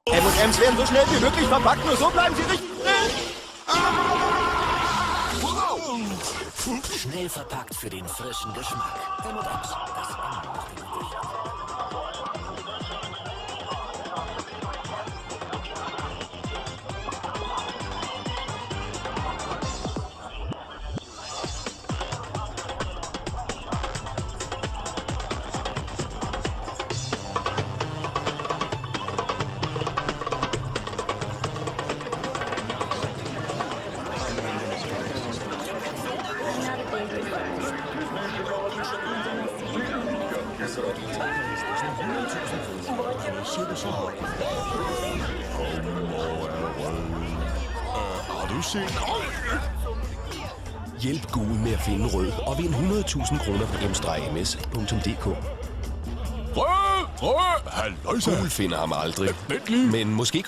M&M's werden so schnell wie möglich verpackt, nur so bleiben sie richtig Schnell verpackt für den frischen Geschmack. M&M's, das unbedingte Sicher. Har du set? Hjælp Gul med at finde rød og vind 100.000 kroner på m-ms.dk. Rød! Halløjsa! Gul finder ham aldrig, Vent lige. men måske